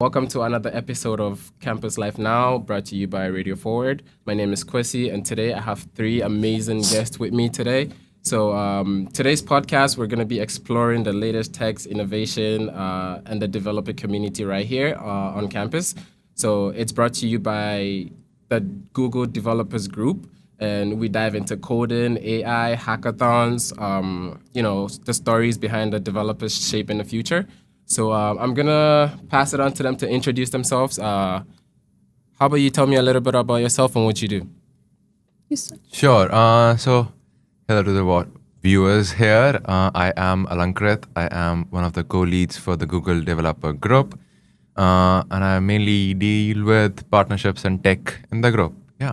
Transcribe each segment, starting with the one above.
Welcome to another episode of Campus Life Now, brought to you by Radio Forward. My name is Kwesi, and today I have three amazing guests with me today. So today's podcast, we're going to be exploring the latest tech innovation and the developer community right here on campus. So it's brought to you by the Google Developers Group, and we dive into coding, AI, hackathons, the stories behind the developers shaping the future. So I'm going to pass it on to them to introduce themselves. How about you tell me a little bit about yourself and what you do? Sure. So hello to the viewers here. I am Alankrit. I am one of the co-leads for the Google Developer Group. And I mainly deal with partnerships and tech in the group. Yeah.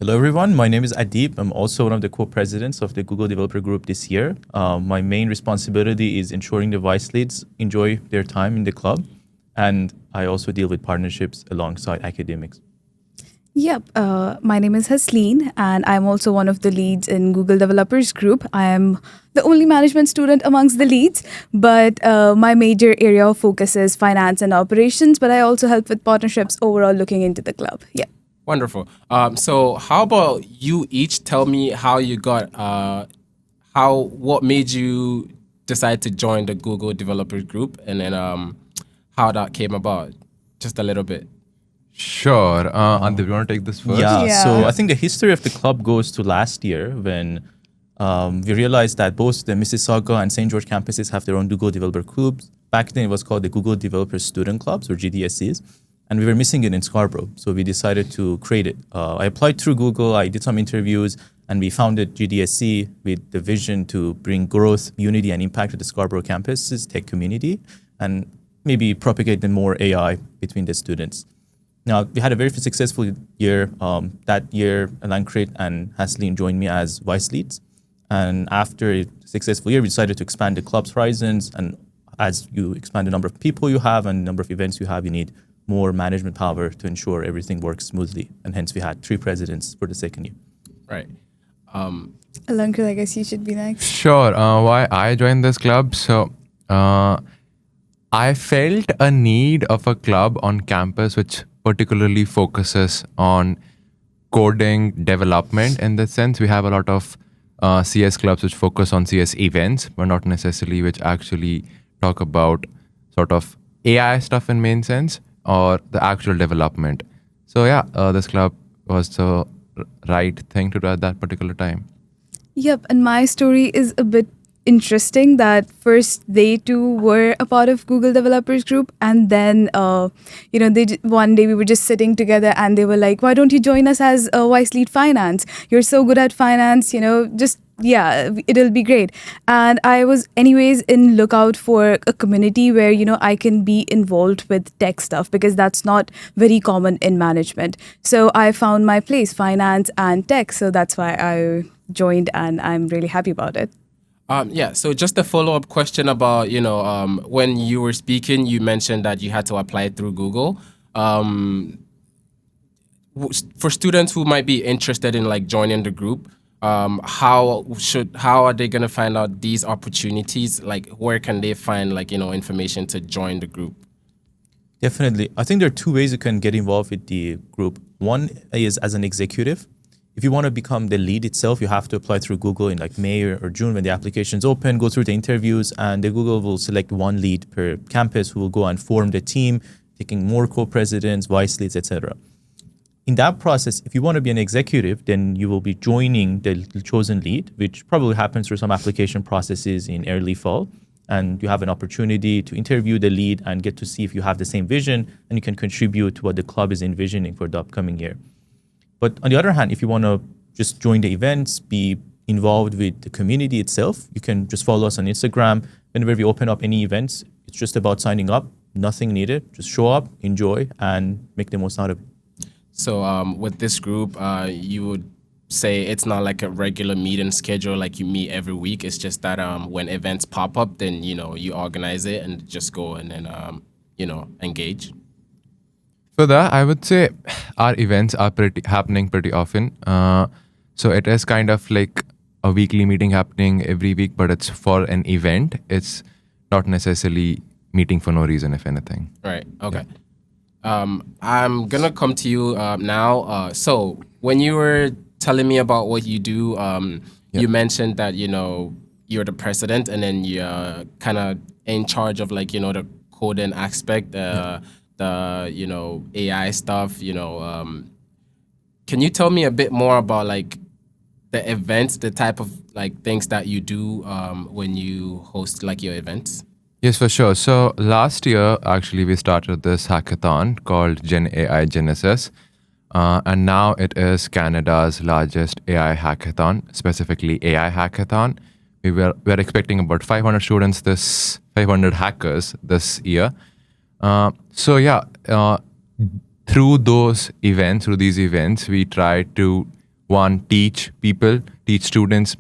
Hello, everyone. My name is Adib. I'm also one of the co-presidents of the Google Developer Group this year. My main responsibility is ensuring the vice leads enjoy their time in the club. And I also deal with partnerships alongside academics. Yep. My name is Hasleen, and I'm also one of the leads in Google Developers Group. I am the only management student amongst the leads, but my major area of focus is finance and operations, but I also help with partnerships overall looking into the club. Yeah. Wonderful. So how about you each tell me how you got, what made you decide to join the Google Developers Group, and then how that came about, just a little bit. Sure. Andip, you want to take this first? Yeah. So I think the history of the club goes to last year when we realized that both the Mississauga and St. George campuses have their own Google Developer Clubs. Back then it was called the Google Developer Student Clubs, or GDSCs. And we were missing it in Scarborough, so we decided to create it. I applied through Google, I did some interviews, and we founded GDSC with the vision to bring growth, unity, and impact to the Scarborough campus's tech community, and maybe propagate the more AI between the students. Now, we had a very successful year. That year, Alankrit and Hasleen joined me as vice leads. And after a successful year, we decided to expand the club's horizons. And as you expand the number of people you have and the number of events you have, you need more management power to ensure everything works smoothly. And hence we had 3 presidents for the second year. Right. Alankrit, I guess you should be next. Sure. Why I joined this club? So I felt a need of a club on campus which particularly focuses on coding development. In that sense, we have a lot of CS clubs which focus on CS events, but not necessarily which actually talk about sort of AI stuff in main sense, or the actual development. So yeah, this club was the right thing to do at that particular time. Yep. And my story is a bit interesting that first they too were a part of Google Developers Group, and then one day we were just sitting together and they were like, why don't you join us as a vice lead finance? You're so good at finance, it'll be great. And I was anyways in lookout for a community where I can be involved with tech stuff, because that's not very common in management. So I found my place, finance and tech, so that's why I joined, and I'm really happy about it. So just a follow-up question about, when you were speaking, you mentioned that you had to apply through Google. For students who might be interested in joining the group, how are they going to find out these opportunities? Where can they find information to join the group? Definitely. I think there are 2 ways you can get involved with the group. One is as an executive. If you want to become the lead itself, you have to apply through Google in May or June when the applications open, go through the interviews, and the Google will select 1 lead per campus who will go and form the team, taking more co-presidents, vice leads, etc. In that process, if you want to be an executive, then you will be joining the chosen lead, which probably happens through some application processes in early fall. And you have an opportunity to interview the lead and get to see if you have the same vision, and you can contribute to what the club is envisioning for the upcoming year. But on the other hand, if you want to just join the events, be involved with the community itself, you can just follow us on Instagram. Whenever we open up any events, it's just about signing up, nothing needed. Just show up, enjoy, and make the most out of it. So with this group, you would say it's not like a regular meeting schedule, like you meet every week. It's just that when events pop up, then, you organize it and just go and then, engage. For that, I would say our events are happening pretty often. So it is kind of like a weekly meeting happening every week, but it's for an event. It's not necessarily meeting for no reason, if anything. Right. Okay. I'm gonna come to you now. So when you were telling me about what you do, you mentioned that you're the president, and then you're kind of in charge of like the coding aspect, the AI stuff. Can you tell me a bit more about like the events, the type of like things that you do when you host like your events? Yes, for sure. So last year, actually, we started this hackathon called Gen AI Genesis. And now it is Canada's largest AI hackathon, specifically AI hackathon. We're expecting about 500 hackers this year. So yeah, through these events, we try to teach students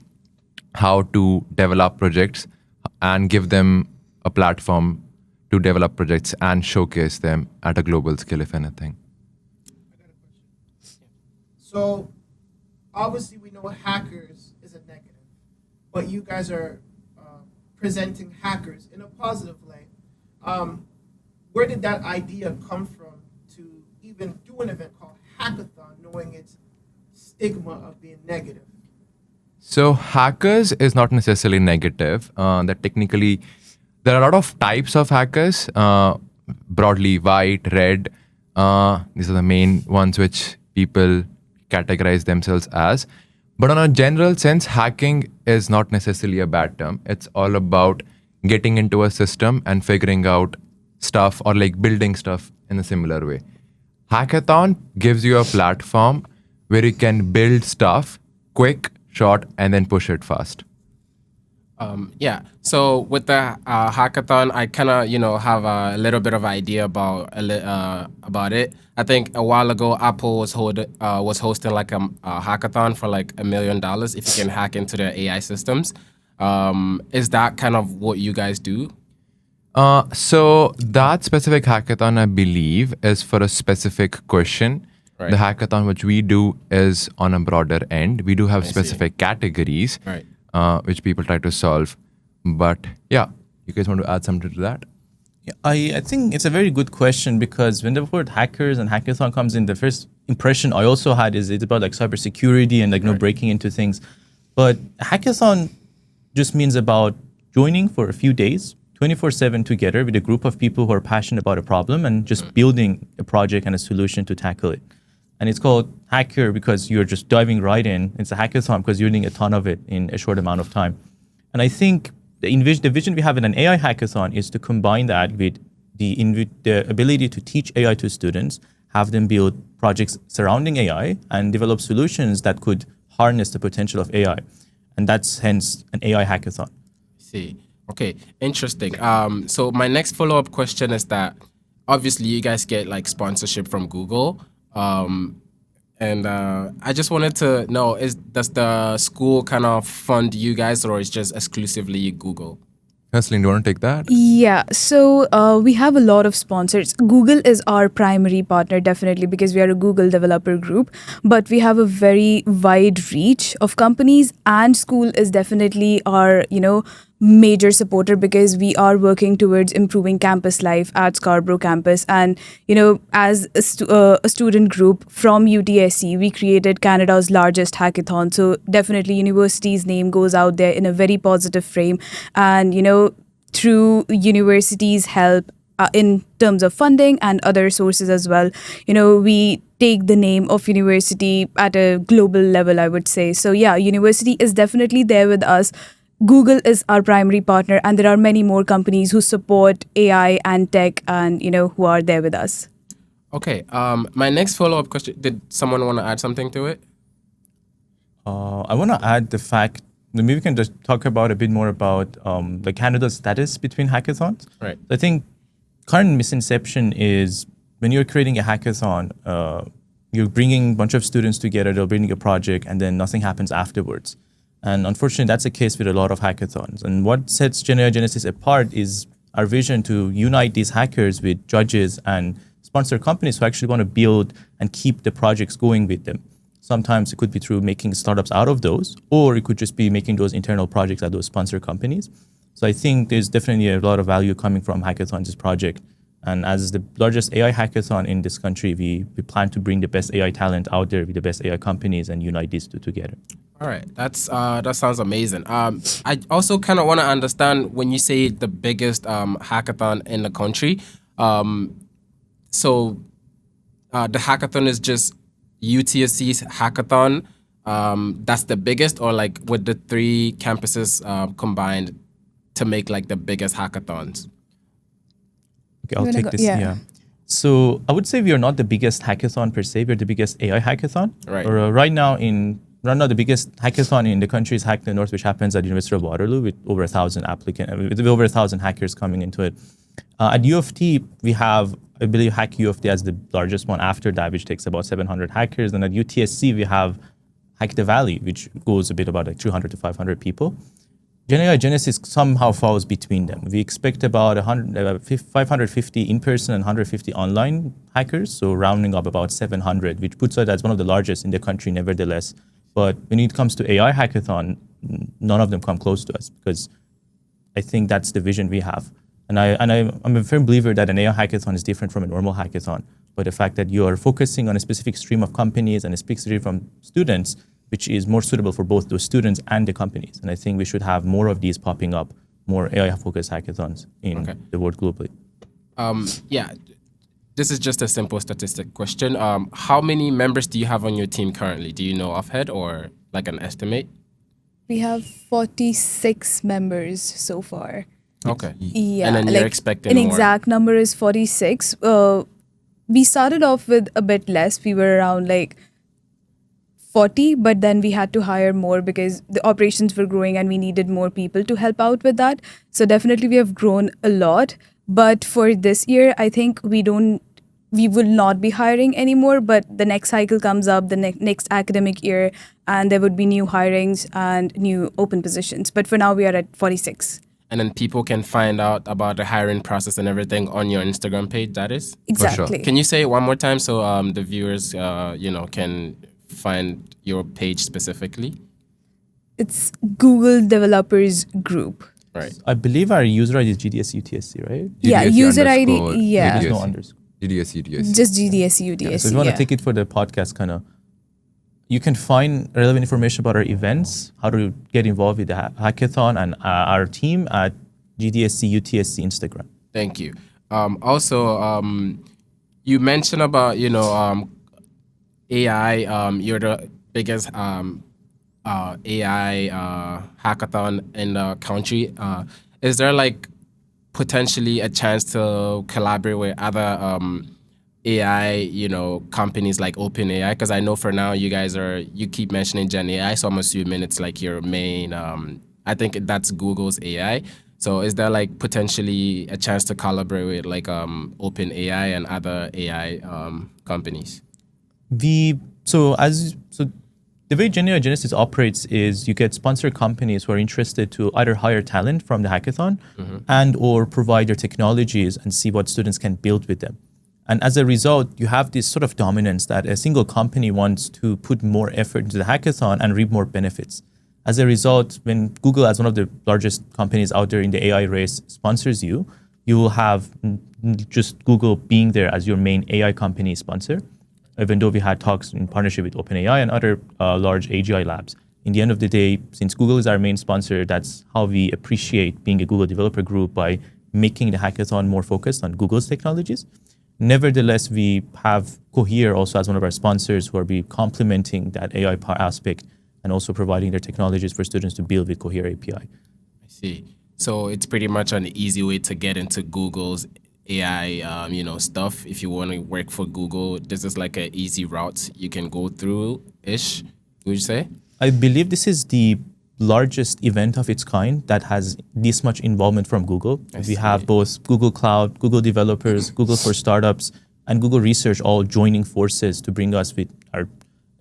how to develop projects and give them a platform to develop projects and showcase them at a global scale, if anything. So, obviously, we know hackers is a negative, but you guys are presenting hackers in a positive light. Where did that idea come from to even do an event called hackathon, knowing its stigma of being negative? So, hackers is not necessarily negative. That technically, there are a lot of types of hackers, broadly white, red. These are the main ones which people categorize themselves as. But on a general sense, hacking is not necessarily a bad term. It's all about getting into a system and figuring out stuff or like building stuff in a similar way. Hackathon gives you a platform where you can build stuff quick, short, and then push it fast. Yeah. So with the hackathon, I kind of have a little bit of idea about it. I think a while ago, Apple was hosting like a hackathon for like $1 million if you can hack into their AI systems. Is that kind of what you guys do? So that specific hackathon, I believe, is for a specific question. Right. The hackathon which we do is on a broader end. We do have see. specific categories. Right. Which people try to solve. But yeah, you guys want to add something to that? Yeah, I think it's a very good question, because when the word hackers and hackathon comes in, the first impression I also had is it's about like cybersecurity and like breaking into things. But hackathon just means about joining for a few days, 24/7 together with a group of people who are passionate about a problem and just building a project and a solution to tackle it. And it's called hacker because you're just diving right in. It's a hackathon because you're doing a ton of it in a short amount of time. And I think the vision we have in an AI hackathon is to combine that with the ability to teach AI to students, have them build projects surrounding AI, and develop solutions that could harness the potential of AI. And that's hence an AI hackathon. See. Okay, interesting. So my next follow-up question is that obviously you guys get like sponsorship from Google. And I just wanted to know, does the school kind of fund you guys, or is just exclusively Google? Haslin, do you want to take that? Yeah, so we have a lot of sponsors. Google is our primary partner, definitely, because we are a Google developer group. But we have a very wide reach of companies, and school is definitely our, major supporter, because we are working towards improving campus life at Scarborough campus. And, as a student group from UTSC, we created Canada's largest hackathon. So definitely university's name goes out there in a very positive frame. And, through university's help in terms of funding and other sources as well, we take the name of university at a global level, I would say. So yeah, university is definitely there with us. Google is our primary partner, and there are many more companies who support AI and tech and, who are there with us. Okay. My next follow-up question, did someone want to add something to it? I want to add the fact, maybe we can just talk about a bit more about the Canada's status between hackathons. Right. I think current misconception is when you're creating a hackathon, you're bringing a bunch of students together, they're building a project, and then nothing happens afterwards. And unfortunately, that's the case with a lot of hackathons. And what sets Gen AI Genesis apart is our vision to unite these hackers with judges and sponsor companies who actually want to build and keep the projects going with them. Sometimes it could be through making startups out of those, or it could just be making those internal projects at those sponsor companies. So I think there's definitely a lot of value coming from hackathons, this project. And as the largest AI hackathon in this country, we plan to bring the best AI talent out there with the best AI companies and unite these two together. All right, that sounds amazing. I also kind of want to understand when you say the biggest hackathon in the country. So the hackathon is just UTSC's hackathon. That's the biggest, or like with the three campuses combined to make like the biggest hackathons. Okay, I'll take this. Yeah. So I would say we are not the biggest hackathon per se. We're the biggest AI hackathon. Right. Or, right now, the biggest hackathon in the country is Hack the North, which happens at University of Waterloo with over 1,000 applicants, with over 1,000 hackers coming into it. At U of T, we have, I believe, Hack U of T as the largest one after that, which takes about 700 hackers. And at UTSC, we have Hack the Valley, which goes a bit about like 200 to 500 people. GenAI Genesis somehow falls between them. We expect about 550 in-person and 150 online hackers, so rounding up about 700, which puts us as one of the largest in the country nevertheless. But when it comes to AI hackathon, none of them come close to us, because I think that's the vision we have. And I'm a firm believer that an AI hackathon is different from a normal hackathon. But the fact that you are focusing on a specific stream of companies and a specific stream from students, which is more suitable for both those students and the companies. And I think we should have more of these popping up, more AI-focused hackathons in the world globally. Yeah, this is just a simple statistic question. How many members do you have on your team currently? Do you know offhand or like an estimate? We have 46 members so far. Okay. Yeah. And then you're expecting an more. exact number is 46. We started off with a bit less. We were around like 40, but then we had to hire more because the operations were growing and we needed more people to help out with that. So definitely we have grown a lot. But for this year, I think we will not be hiring anymore, but the next cycle comes up, the next academic year, and there would be new hirings and new open positions. But for now, we are at 46. And then people can find out about the hiring process and everything on your Instagram page, that is? Exactly. Can you say it one more time so the viewers, can find your page specifically? It's Google Developers Group. Right. I believe our user ID is GDS UTSC, right? Yeah, GDS user ID, underscore yeah. There's no UTSC. underscore. GDS, UTSC. Just GDS, UDS. Yeah, so if you want to take it for the podcast, kind of, you can find relevant information about our events, how to get involved with the hackathon and our team at GDSC UTSC Instagram. Thank you. Also, you mentioned about, AI. You're the biggest AI hackathon in the country. Is there like potentially a chance to collaborate with other AI, companies like OpenAI? Because I know for now you keep mentioning Gen AI, so I'm assuming it's like your main. I think that's Google's AI. So is there like potentially a chance to collaborate with like OpenAI and other AI companies? The way GenAI Genesis operates is you get sponsored companies who are interested to either hire talent from the hackathon and or provide their technologies and see what students can build with them. And as a result, you have this sort of dominance that a single company wants to put more effort into the hackathon and reap more benefits. As a result, when Google, as one of the largest companies out there in the AI race, sponsors you, you will have just Google being there as your main AI company sponsor. Even though we had talks in partnership with OpenAI and other large AGI labs. In the end of the day, since Google is our main sponsor, that's how we appreciate being a Google developer group, by making the hackathon more focused on Google's technologies. Nevertheless, we have Cohere also as one of our sponsors who are complementing that AI aspect and also providing their technologies for students to build with Cohere API. I see. So it's pretty much an easy way to get into Google's AI, stuff. If you want to work for Google, this is like an easy route you can go through-ish, would you say? I believe this is the largest event of its kind that has this much involvement from Google. We have both Google Cloud, Google developers, Google for startups, and Google Research all joining forces to bring us with our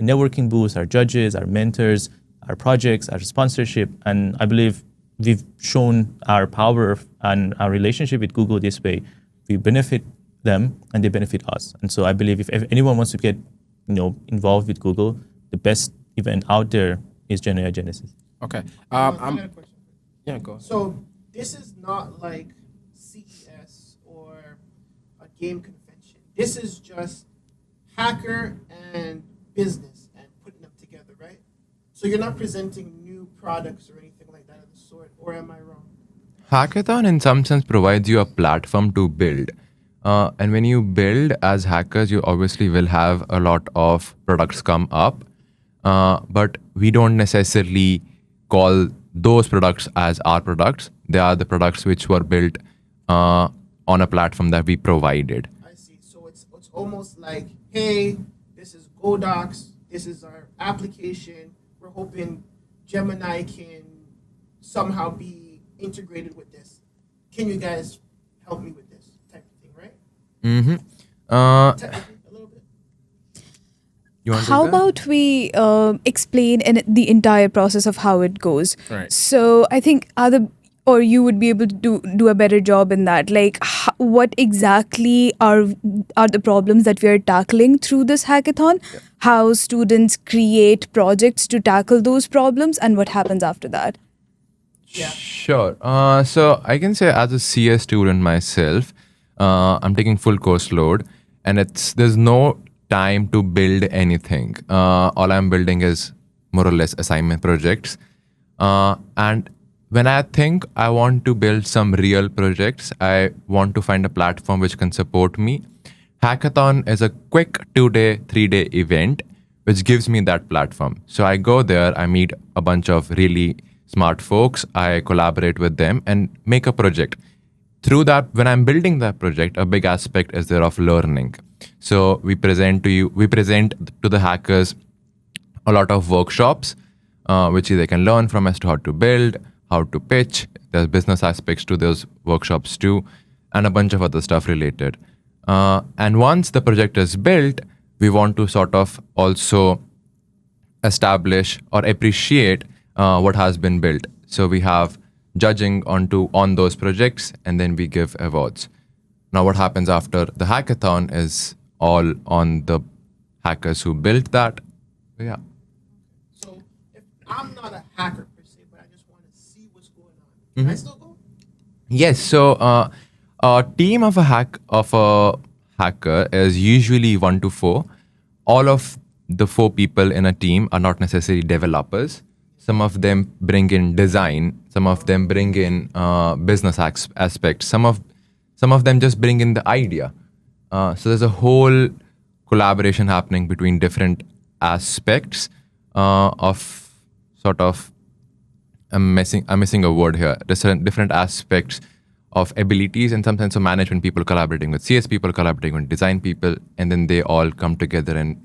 networking booths, our judges, our mentors, our projects, our sponsorship. And I believe we've shown our power and our relationship with Google this way. We benefit them and they benefit us. And so I believe if anyone wants to get involved with Google, the best event out there is GenAI Genesis. Okay. I got a question. Yeah, go. So this is not like CES or game convention. This is just hacker and business and putting them together, right? So you're not presenting new products or anything like that of the sort, or am I wrong? Hackathon, in some sense, provides you a platform to build. And when you build as hackers, you obviously will have a lot of products come up. But we don't necessarily call those products as our products. They are the products which were built on a platform that we provided. I see. So it's almost like, hey, this is Godox, this is our application. We're hoping Gemini can somehow be integrated with this. Can you guys help me with this type of thing, right? Technically, a little bit. You want to How take that? about we explain the entire process of how it goes? Right. So I think or you would be able to do a better job in that. Like, what exactly are the problems that we are tackling through this hackathon? How students create projects to tackle those problems, and what happens after that? Yeah. Sure. So I can say as a CS student myself, I'm taking full course load, and there's no time to build anything. All I'm building is more or less assignment projects. And when I think I want to build some real projects, I want to find a platform which can support me. Hackathon is a quick 2-day, 3-day event which gives me that platform. So I go there, I meet a bunch of really smart folks, I collaborate with them and make a project. Through that, when I'm building that project, a big aspect is there of learning. So we present to the hackers a lot of workshops, which they can learn from as to how to build, how to pitch. There's business aspects to those workshops too, and a bunch of other stuff related. And once the project is built, we want to sort of also establish or appreciate what has been built. So we have judging on those projects, and then we give awards. Now, what happens after the hackathon is all on the hackers who built that. Yeah. So if I'm not a hacker per se, but I just want to see what's going on, can I still go? Yes. So a team of a hacker is usually 1 to 4. All of the 4 people in a team are not necessarily developers. Some of them bring in design. Some of them bring in business aspects. Some of them just bring in the idea. So there's a whole collaboration happening between different aspects of sort of I'm missing a word here. There's different aspects of abilities in some sense of management people collaborating with CS people, collaborating with design people, and then they all come together and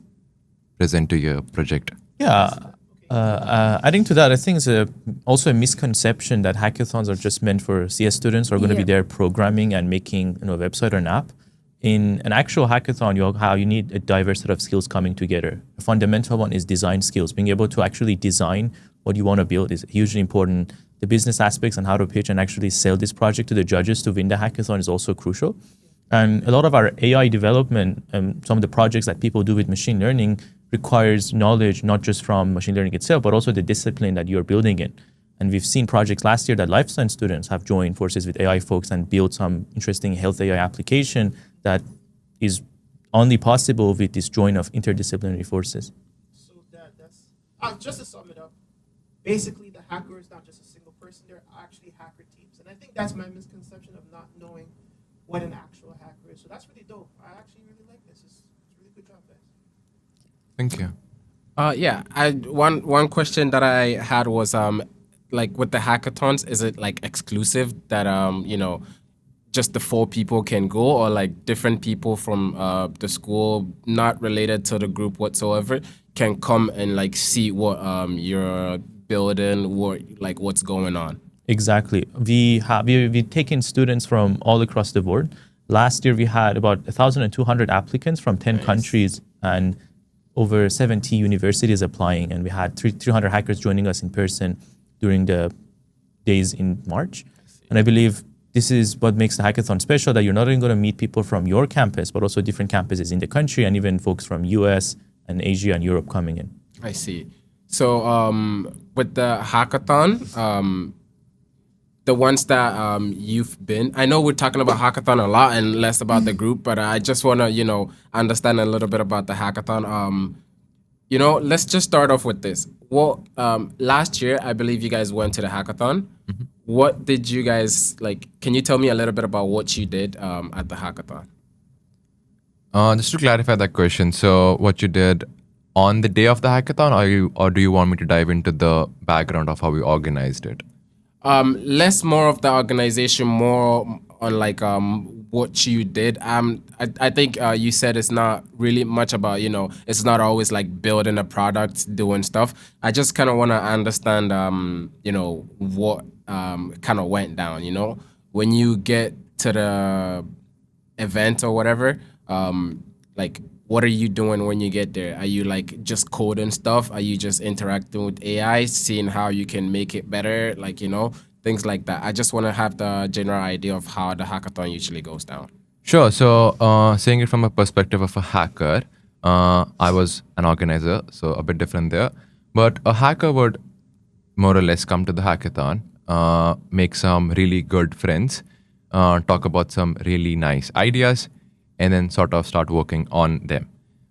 present to your project. Yeah. Adding to that, I think it's also a misconception that hackathons are just meant for CS students who are going to be there programming and making a website or an app. In an actual hackathon, you need a diverse set of skills coming together. A fundamental one is design skills. Being able to actually design what you want to build is hugely important. The business aspects and how to pitch and actually sell this project to the judges to win the hackathon is also crucial. And a lot of our AI development, some of the projects that people do with machine learning requires knowledge, not just from machine learning itself, but also the discipline that you're building in. And we've seen projects last year that life science students have joined forces with AI folks and built some interesting health AI application that is only possible with this join of interdisciplinary forces. So that's just to sum it up. Basically, the hacker is not just a single person; they're actually hacker teams, and I think that's my misconception of not knowing what an actual hacker is. So that's really dope. I actually really like this. It's really good job, guys. Thank you. Yeah. One question that I had was like with the hackathons, is it like exclusive that just the 4 people can go, or like different people from the school not related to the group whatsoever can come and like see what you're building, what's going on? Exactly. We've taken students from all across the board. Last year we had about 1,200 applicants from 10 countries and over 70 universities applying, and we had 300 hackers joining us in person during the days in March. And I believe this is what makes the hackathon special, that you're not only going to meet people from your campus, but also different campuses in the country, and even folks from US and Asia and Europe coming in. I see. So with the hackathon, the ones that you've been. I know we're talking about hackathon a lot and less about the group, but I just want to understand a little bit about the hackathon. Let's just start off with this. Well, last year I believe you guys went to the hackathon. What did you guys like? Can you tell me a little bit about what you did at the hackathon? Just to clarify that question, so what you did on the day of the hackathon, or do you want me to dive into the background of how we organized it? Less more of the organization, more on like what you did. I think you said it's not really much about it's not always like building a product, doing stuff. I just kind of want to understand what kind of went down. When you get to the event or whatever. Like, what are you doing when you get there? Are you like just coding stuff? Are you just interacting with AI, seeing how you can make it better? Like, things like that. I just want to have the general idea of how the hackathon usually goes down. Sure. So, seeing it from a perspective of a hacker, I was an organizer, so a bit different there. But a hacker would more or less come to the hackathon, make some really good friends, talk about some really nice ideas, and then sort of start working on them.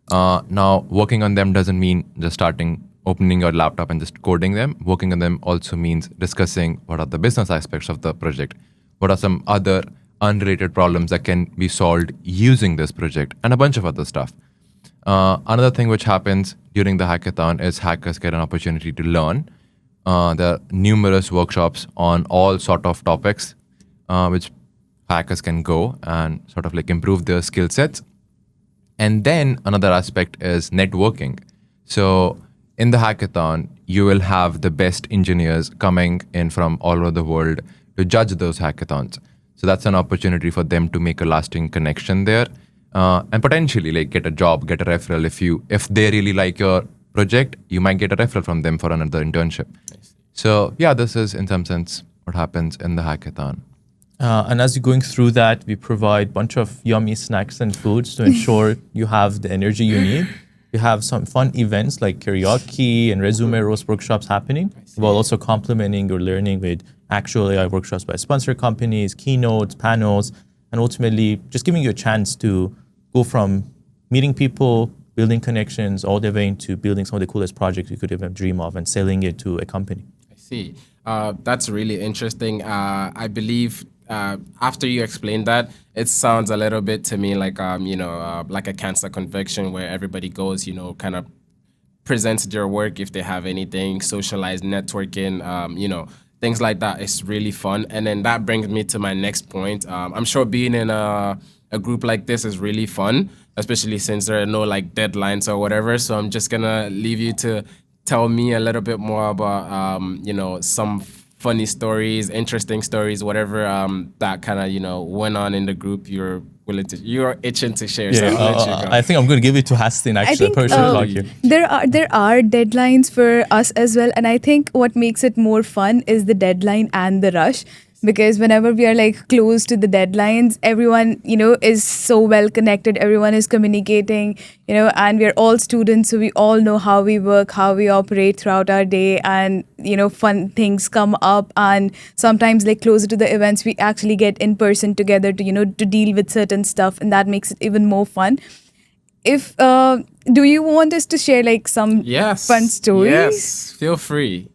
Now, working on them doesn't mean just opening your laptop and just coding them. Working on them also means discussing what are the business aspects of the project, what are some other unrelated problems that can be solved using this project, and a bunch of other stuff. Another thing which happens during the hackathon is hackers get an opportunity to learn. There are numerous workshops on all sort of topics, which hackers can go and sort of like improve their skill sets. And then another aspect is networking. So in the hackathon, you will have the best engineers coming in from all over the world to judge those hackathons. So that's an opportunity for them to make a lasting connection there, and potentially like get a job, get a referral. If they really like your project, you might get a referral from them for another internship. So yeah, this is in some sense what happens in the hackathon. And as you're going through that, we provide a bunch of yummy snacks and foods to ensure you have the energy you need. We have some fun events like karaoke and resume roast workshops happening, while also complementing your learning with actual AI workshops by sponsor companies, keynotes, panels, and ultimately just giving you a chance to go from meeting people, building connections, all the way into building some of the coolest projects you could even dream of and selling it to a company. I see. That's really interesting. I believe after you explained that, it sounds a little bit to me like like a cancer convention where everybody goes, kind of presents their work if they have anything, socialize, networking, things like that. It's really fun. And then that brings me to my next point. I'm sure being in a group like this is really fun, especially since there are no like deadlines or whatever. So I'm just gonna leave you to tell me a little bit more about some funny stories, interesting stories, whatever that kind of went on in the group. You're itching to share. So I think I'm going to give it to Hastin. Actually, there are deadlines for us as well, and I think what makes it more fun is the deadline and the rush. Because whenever we are like close to the deadlines, everyone, is so well connected. Everyone is communicating, and we are all students. So we all know how we work, how we operate throughout our day, and, fun things come up. And sometimes like closer to the events, we actually get in person together to, to deal with certain stuff. And that makes it even more fun. If, do you want us to share like some fun stories? Yes, feel free.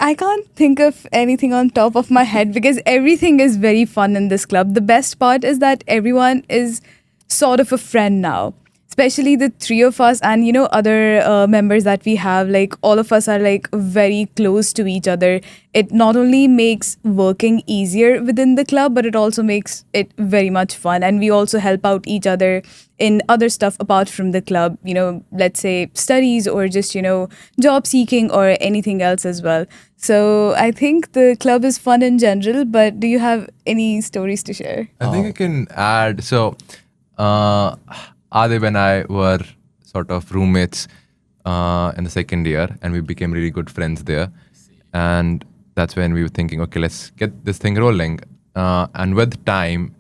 I can't think of anything on top of my head because everything is very fun in this club. The best part is that everyone is sort of a friend now, especially the three of us and, other members that we have. Like all of us are like very close to each other. It not only makes working easier within the club, but it also makes it very much fun. And we also help out each other in other stuff apart from the club, let's say studies or just, job seeking or anything else as well. So I think the club is fun in general, but do you have any stories to share? I think I can add. So Adib and I were sort of roommates in the second year, and we became really good friends there. And that's when we were thinking, okay, let's get this thing rolling. And with time,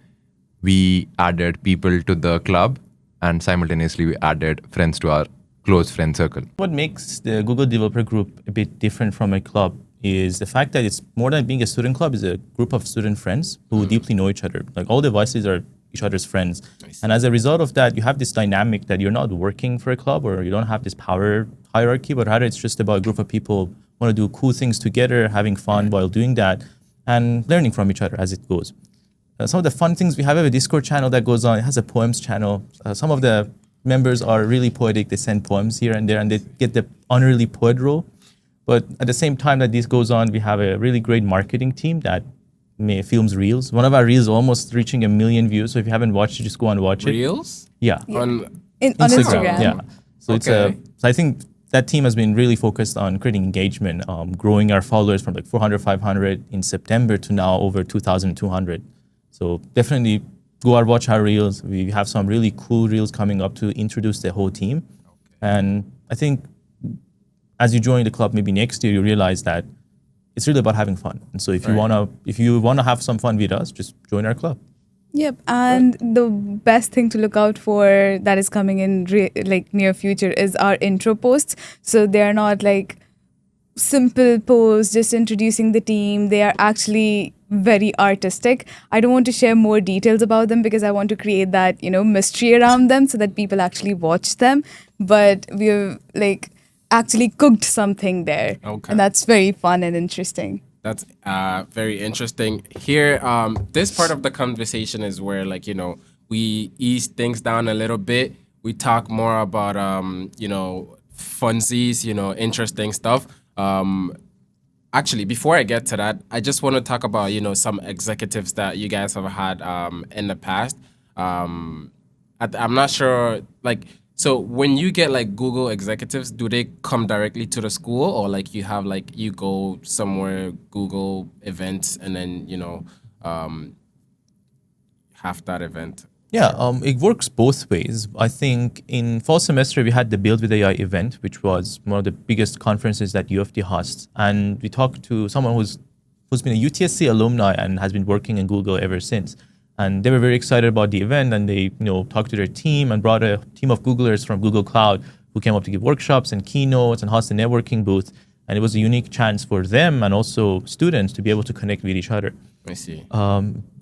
we added people to the club, and simultaneously we added friends to our close friend circle. What makes the Google Developer Group a bit different from a club is the fact that it's more than being a student club, is a group of student friends who deeply know each other. Like all the vices are each other's friends. And as a result of that, you have this dynamic that you're not working for a club or you don't have this power hierarchy, but rather it's just about a group of people want to do cool things together, having fun while doing that, and learning from each other as it goes. Some of the fun things, we have a Discord channel that goes on. It has a poems channel. Some of the members are really poetic. They send poems here and there, and they get the honorary poet role. But at the same time that this goes on, we have a really great marketing team that films reels. One of our reels almost reaching 1 million views. So if you haven't watched it, just go and watch it. Reels? Yeah. On On Instagram. Yeah. So Okay. so I think that team has been really focused on creating engagement, growing our followers from like 400, 500 in September to now over 2,200. So definitely go and watch our reels. We have some really cool reels coming up to introduce the whole team. And I think as you join the club maybe next year, you realize that it's really about having fun. And so if you wanna have some fun with us, just join our club. Yep, and the best thing to look out for that is coming in like near future is our intro posts. So they are not like simple posts just introducing the team. They are actually very artistic. I don't want to share more details about them because I want to create that, mystery around them so that people actually watch them. But we've like actually cooked something there. Okay. And that's very fun and interesting. That's very interesting. Here, this part of the conversation is where, we ease things down a little bit. We talk more about, funsies, interesting stuff. Actually, before I get to that, I just want to talk about, some executives that you guys have had in the past. I'm not sure, so when you get Google executives, do they come directly to the school or you have you go somewhere, Google events, and then, have that event? Yeah, it works both ways. I think in fall semester, we had the Build with AI event, which was one of the biggest conferences that U of T hosts. And we talked to someone who's been a UTSC alumni and has been working in Google ever since. And they were very excited about the event, and they talked to their team and brought a team of Googlers from Google Cloud who came up to give workshops and keynotes and host a networking booth. And it was a unique chance for them and also students to be able to connect with each other. I see.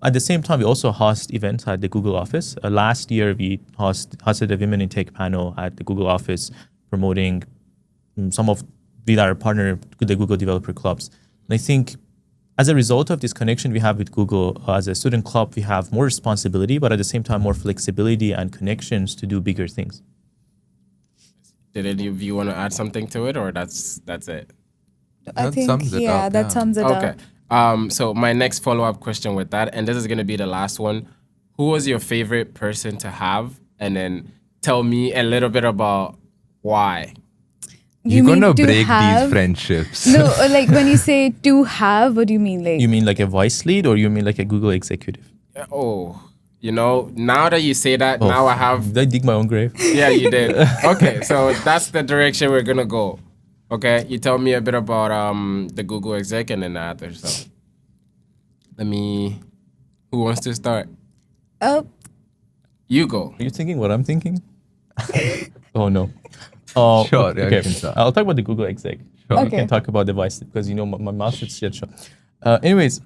At the same time, we also host events at the Google office. Last year, we hosted a Women in Tech panel at the Google office promoting some of with our partner, the Google Developer Clubs. And I think as a result of this connection we have with Google, as a student club, we have more responsibility, but at the same time, more flexibility and connections to do bigger things. Did any of you want to add something to it, or that's it? I That think, sums it up, that yeah. sums it Okay. up. So my next follow-up question with that, and this is going to be the last one. Who was your favorite person to have? And then tell me a little bit about why. You're mean gonna to break have- these friendships. No, like when you say to have, what do you mean? Like You mean like a vice lead, or you mean like a Google executive? Oh, now that you say that, now I have... Did I dig my own grave? Yeah, you did. Okay, so that's the direction we're going to go. Okay, you tell me a bit about the Google exec and then the other stuff. Who wants to start? oh, You go. Are you thinking what I'm thinking? Oh no. Oh, Sure, yeah, you okay. can start. I'll talk about the Google exec. Sure. We Okay. can talk about the vice because my mouth is shut. Anyways,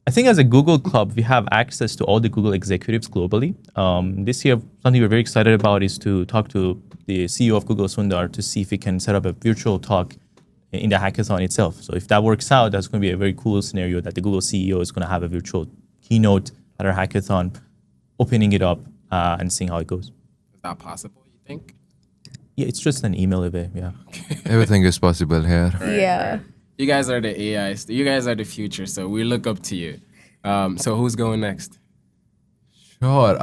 I think as a Google club, we have access to all the Google executives globally. This year, something we're very excited about is to talk to the CEO of Google, Sundar, to see if we can set up a virtual talk in the hackathon itself. So if that works out, that's going to be a very cool scenario that the Google CEO is going to have a virtual keynote at our hackathon, opening it up and seeing how it goes. Is that possible, you think? Yeah, it's just an email away. Yeah. Everything is possible here. yeah. You guys are the AI. You guys are the future, so we look up to you. So who's going next? Sure.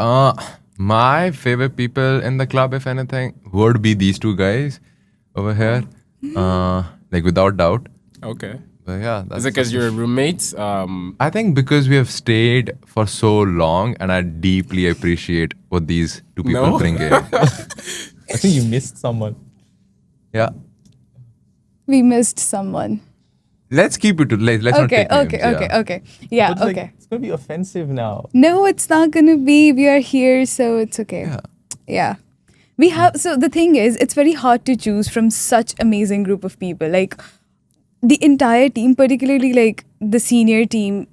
My favorite people in the club, if anything, would be these two guys over here. Without doubt. Okay. But yeah, that's Is it because you're roommates? I think because we have stayed for so long, and I deeply appreciate what these two people No? bring in. I think you missed someone. Yeah. We missed someone. Let's keep it to let's not Okay, take names, okay, yeah. okay. Yeah, But, like, okay. it's going to be offensive now. No, it's not gonna be. We are here, so it's okay. Yeah. Yeah. We have, so the thing is, it's very hard to choose from such amazing group of people. Like, the entire team, particularly like the senior team,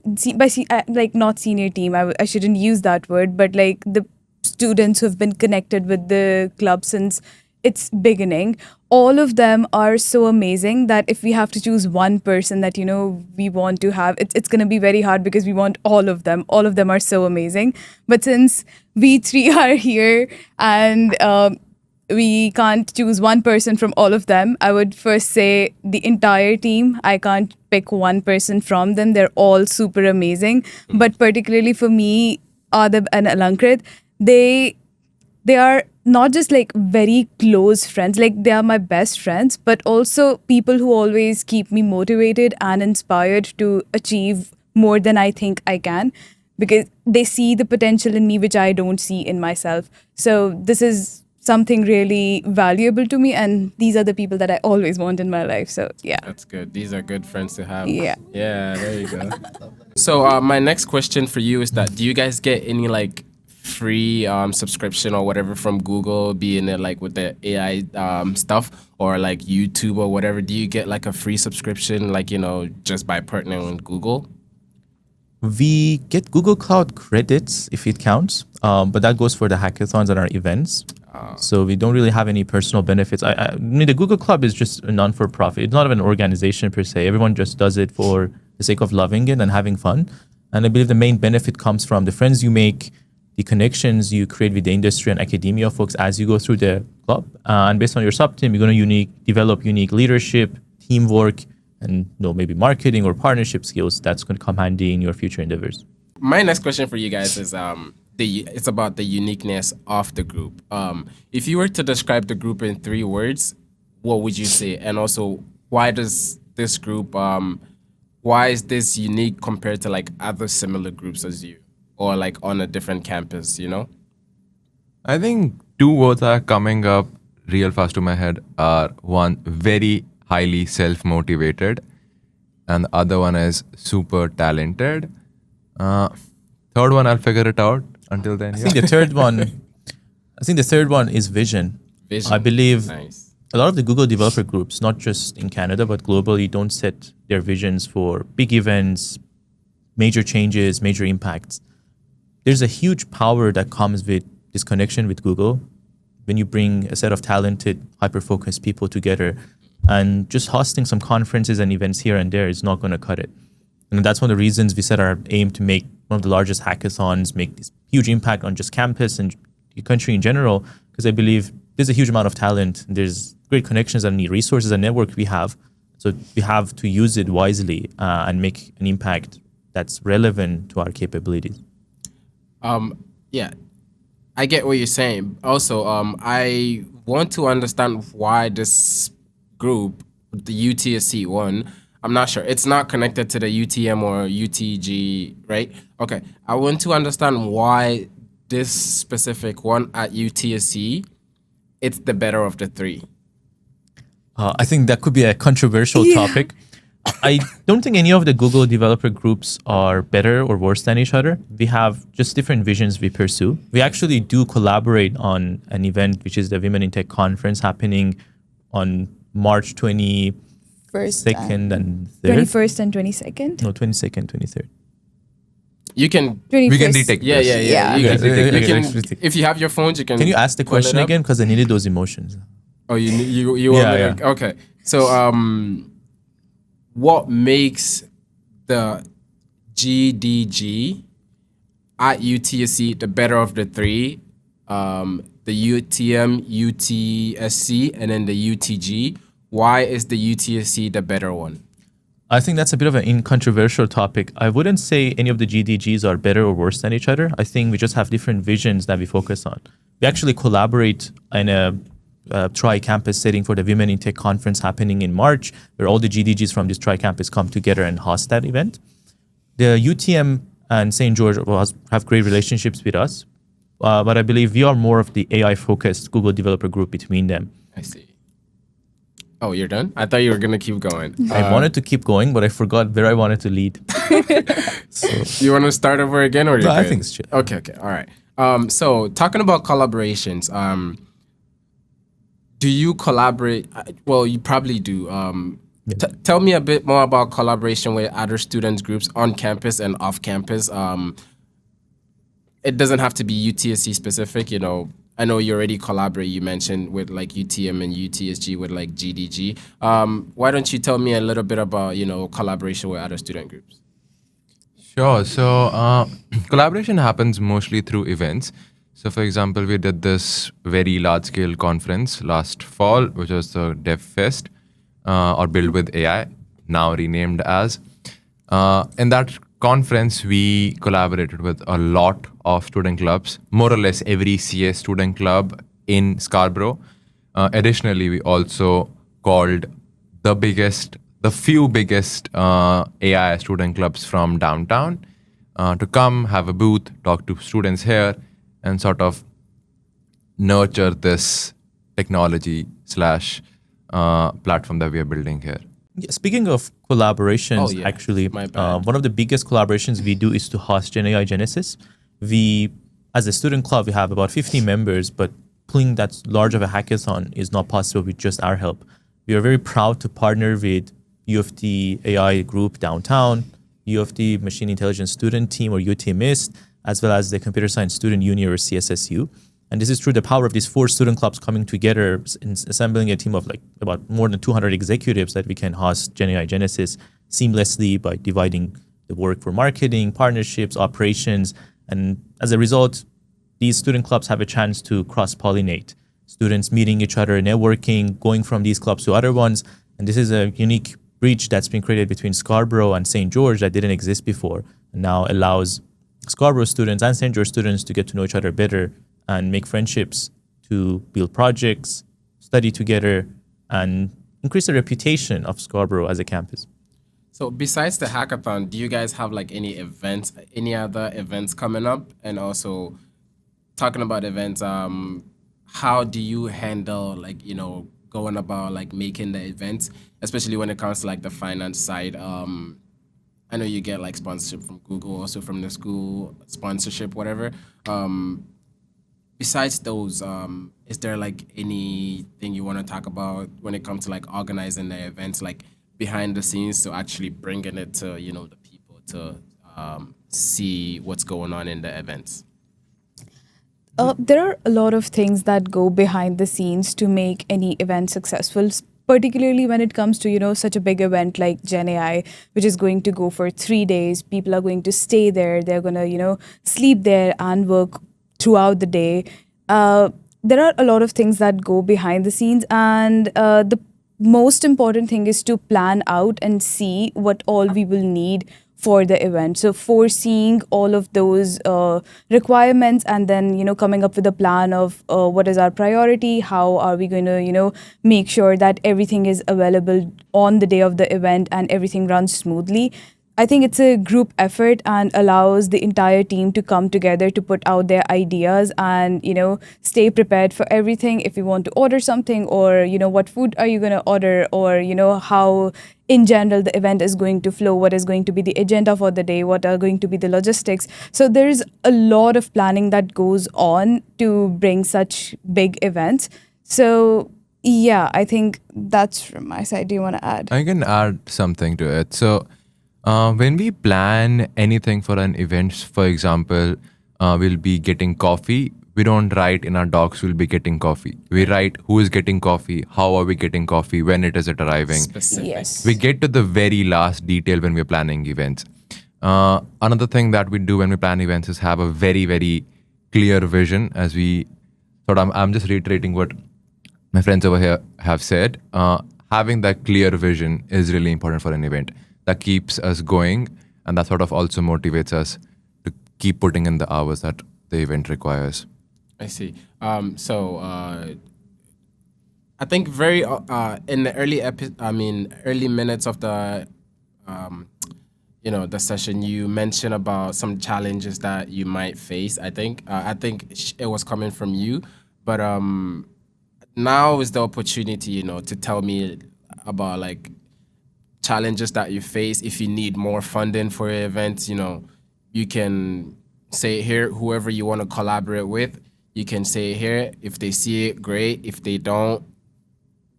like not senior team, I shouldn't use that word, but like the students who have been connected with the club since its beginning, all of them are so amazing that if we have to choose one person that, you know, we want to have, it's going to be very hard because we want all of them. All of them are so amazing. But since we three are here and we can't choose one person from all of them, I would first say the entire team. I can't pick one person from them. They're all super amazing. But particularly for me, Adab and Alankrit, they are not just like very close friends, like they are my best friends, but also people who always keep me motivated and inspired to achieve more than I think I can, because they see the potential in me which I don't see in myself. So this is something really valuable to me, and these are the people that I always want in my life. So yeah. That's good. These are good friends to have. Yeah. Yeah, there you go. So my next question for you is that do you guys get any like free subscription or whatever from Google, being it like with the AI stuff or like YouTube or whatever? Do you get like a free subscription, like, you know, just by partnering with Google? We get Google Cloud credits if it counts, but that goes for the hackathons and our events. So we don't really have any personal benefits. I mean, the Google Club is just a non-for-profit. It's not an organization per se. Everyone just does it for the sake of loving it and having fun. And I believe the main benefit comes from the friends you make, the connections you create with the industry and academia folks as you go through the club. And based on your sub-team, you're going to develop unique leadership, teamwork, and maybe marketing or partnership skills that's going to come handy in your future endeavors. My next question for you guys is it's about the uniqueness of the group. If you were to describe the group in 3 words, what would you say? And also, why does this group, why is this unique compared to like other similar groups as you, or like on a different campus, you know? I think 2 words are coming up real fast to my head are, one, very highly self-motivated, and the other one is super talented. Third one, I'll figure it out. Until then, I think the third one is vision. Vision. I believe Nice. a lot of the Google developer groups, not just in Canada, but globally, don't set their visions for big events, major changes, major impacts. There's a huge power that comes with this connection with Google when you bring a set of talented, hyper-focused people together, and just hosting some conferences and events here and there is not going to cut it. And that's one of the reasons we set our aim to make one of the largest hackathons, make this huge impact on just campus and the country in general, because I believe there's a huge amount of talent. There's great connections and resources and network we have. So we have to use it wisely and make an impact that's relevant to our capabilities. Yeah, I get what you're saying. Also, I want to understand why this group, the UTSC one, I'm not sure. It's not connected to the UTM or UTG, right? Okay. I want to understand why this specific one at UTSC, it's the better of the 3. I think that could be a controversial topic. I don't think any of the Google developer groups are better or worse than each other. We have just different visions we pursue. We actually do collaborate on an event, which is the Women in Tech conference happening on March 22nd and 3rd. 21st and 22nd. No, 22nd, 23rd. You can. 21st. we can retake Yeah, this. yeah, yeah. Yeah. You Okay, can, okay. if you have your phones, you can. Can you ask the pull it question up. again? Because I needed those emotions. Oh, you want Yeah, me to- Okay. So what makes the GDG at UTSC the better of the 3? The UTM, UTSC, and then the UTG. Why is the UTSC the better one? I think that's a bit of an incontroversial topic. I wouldn't say any of the GDGs are better or worse than each other. I think we just have different visions that we focus on. We actually collaborate in a tri-campus setting for the Women in Tech conference happening in March, where all the GDGs from this tri-campus come together and host that event. The UTM and St. George have great relationships with us, but I believe we are more of the AI-focused Google developer group between them. I see. Oh, you're done? I thought you were going to keep going. I wanted to keep going, but I forgot where I wanted to lead. You want to start over again, or you're No, I good? think it's chill. Okay, all right. So talking about collaborations, do you collaborate? Well, you probably do. Tell me a bit more about collaboration with other students groups on campus and off campus. It doesn't have to be UTSC specific. I know you already collaborate. You mentioned with like UTM and UTSG with like GDG. Why don't you tell me a little bit about collaboration with other student groups? Sure. So collaboration happens mostly through events. So, for example, we did this very large-scale conference last fall, which was the Dev Fest, or Build with AI, now renamed as. In that conference, we collaborated with a lot of student clubs, more or less every CS student club in Scarborough. Additionally, we also called the few biggest AI student clubs from downtown to come, have a booth, talk to students here, and sort of nurture this technology slash platform that we are building here. Yeah, speaking of collaborations, actually, My bad. one of the biggest collaborations we do is to host Gen AI Genesis. We, as a student club, we have about 50 members, but pulling that large of a hackathon is not possible with just our help. We are very proud to partner with U of T AI group downtown, U of T Machine Intelligence Student Team or UTMist, as well as the Computer Science Student Union or CSSU. And this is through the power of these 4 student clubs coming together and assembling a team of like about more than 200 executives that we can host Gen AI Genesis seamlessly by dividing the work for marketing, partnerships, operations. And as a result, these student clubs have a chance to cross-pollinate. Students meeting each other, networking, going from these clubs to other ones. And this is a unique bridge that's been created between Scarborough and St. George that didn't exist before, and now allows Scarborough students and St. George students to get to know each other better and make friendships, to build projects, study together, and increase the reputation of Scarborough as a campus. So besides the hackathon, do you guys have like any events, any other events coming up? And also talking about events, how do you handle like, going about like making the events, especially when it comes to like the finance side? I know you get like sponsorship from Google, also from the school sponsorship, whatever. Besides those, is there like anything you want to talk about when it comes to like organizing the events, like behind the scenes, to actually bringing it to the people to see what's going on in the events? There are a lot of things that go behind the scenes to make any event successful, particularly when it comes to, such a big event like Gen AI, which is going to go for 3 days. People are going to stay there. They're going to, sleep there and work throughout the day. There are a lot of things that go behind the scenes, and the most important thing is to plan out and see what all we will need for the event. So foreseeing all of those requirements, and then coming up with a plan of what is our priority, how are we going to make sure that everything is available on the day of the event and everything runs smoothly. I think it's a group effort and allows the entire team to come together to put out their ideas and stay prepared for everything. If you want to order something, or what food are you going to order, or how in general the event is going to flow, what is going to be the agenda for the day, what are going to be the logistics. So there's a lot of planning that goes on to bring such big events. So yeah, I think that's from my side. Do you want to add? I can add something to it. So, when we plan anything for an event, for example, we'll be getting coffee. We don't write in our docs, we'll be getting coffee. We write who is getting coffee, how are we getting coffee, when it is it arriving. Specific. Yes. We get to the very last detail when we're planning events. Another thing that we do when we plan events is have a very, very clear vision. As we sort of, I'm just reiterating what my friends over here have said. Having that clear vision is really important for an event. That keeps us going, and that sort of also motivates us to keep putting in the hours that the event requires. I see. So I think very in the early minutes of the the session, you mentioned about some challenges that you might face. I think it was coming from you, but now is the opportunity, to tell me about like challenges that you face. If you need more funding for your events, you can say here, whoever you want to collaborate with, you can say here. If they see it, great. If they don't,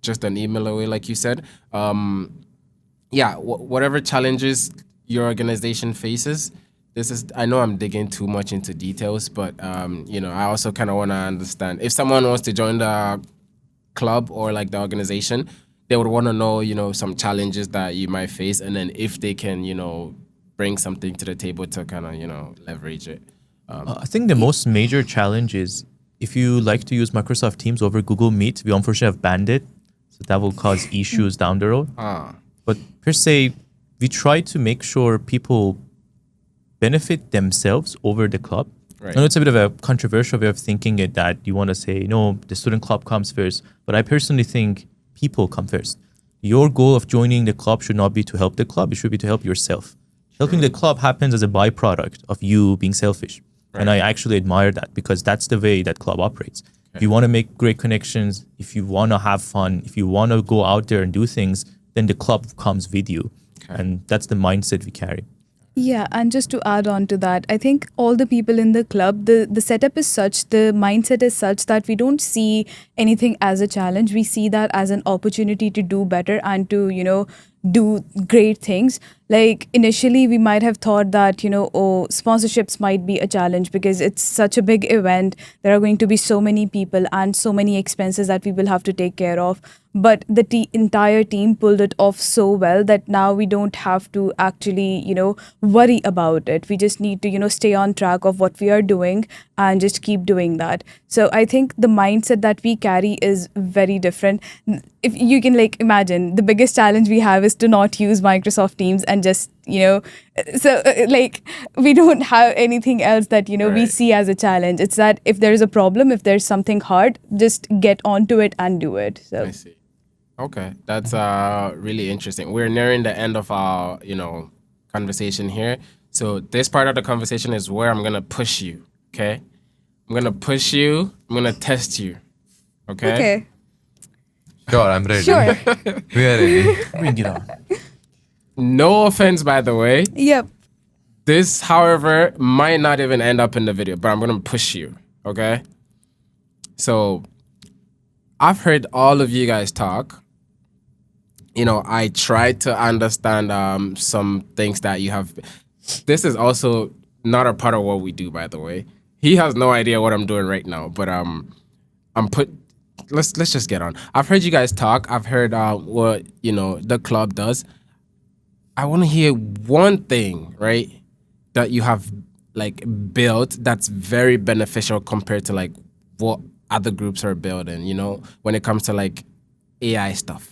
just an email away, like you said. yeah, whatever challenges your organization faces, this is, I know I'm digging too much into details, but I also kind of want to understand if someone wants to join the club or like the organization, they would want to know, some challenges that you might face, and then if they can, bring something to the table to kind of, leverage it. I think the most major challenge is if you like to use Microsoft Teams over Google Meet, we unfortunately have banned it. So that will cause issues down the road. But per se, we try to make sure people benefit themselves over the club. Right. I know it's a bit of a controversial way of thinking it, that you want to say, no, the student club comes first. But I personally think people come first. Your goal of joining the club should not be to help the club. It should be to help yourself. Helping the club happens as a byproduct of you being selfish. Right. And I actually admire that, because that's the way that club operates. Okay. If you want to make great connections, if you want to have fun, if you want to go out there and do things, then the club comes with you. Okay. And that's the mindset we carry. Yeah, and just to add on to that, I think all the people in the club, the setup is such, the mindset is such that we don't see anything as a challenge. We see that as an opportunity to do better and to, do great things. Like initially we might have thought that, sponsorships might be a challenge because it's such a big event. There are going to be so many people and so many expenses that we will have to take care of. But the entire team pulled it off so well that now we don't have to actually, worry about it. We just need to, stay on track of what we are doing and just keep doing that. So I think the mindset that we carry is very different. If you can imagine, the biggest challenge we have is to not use Microsoft Teams and just, we don't have anything else that, Right. we see as a challenge. It's that if there's a problem, if there's something hard, just get onto it and do it. So I see. Okay, that's really interesting. We're nearing the end of our, conversation here. So this part of the conversation is where I'm gonna push you. Okay, I'm gonna push you. I'm gonna test you. Okay. Okay. Sure, I'm ready. Sure. We are ready. Bring it on. No offense, by the way. Yep. This, however, might not even end up in the video, but I'm gonna push you. Okay. So I've heard all of you guys talk. I tried to understand some things that you have. This is also not a part of what we do, by the way. He has no idea what I'm doing right now, but let's just get on. I've heard you guys talk. I've heard what the club does. I want to hear one thing, right, that you have built that's very beneficial compared to what other groups are building, when it comes to AI stuff.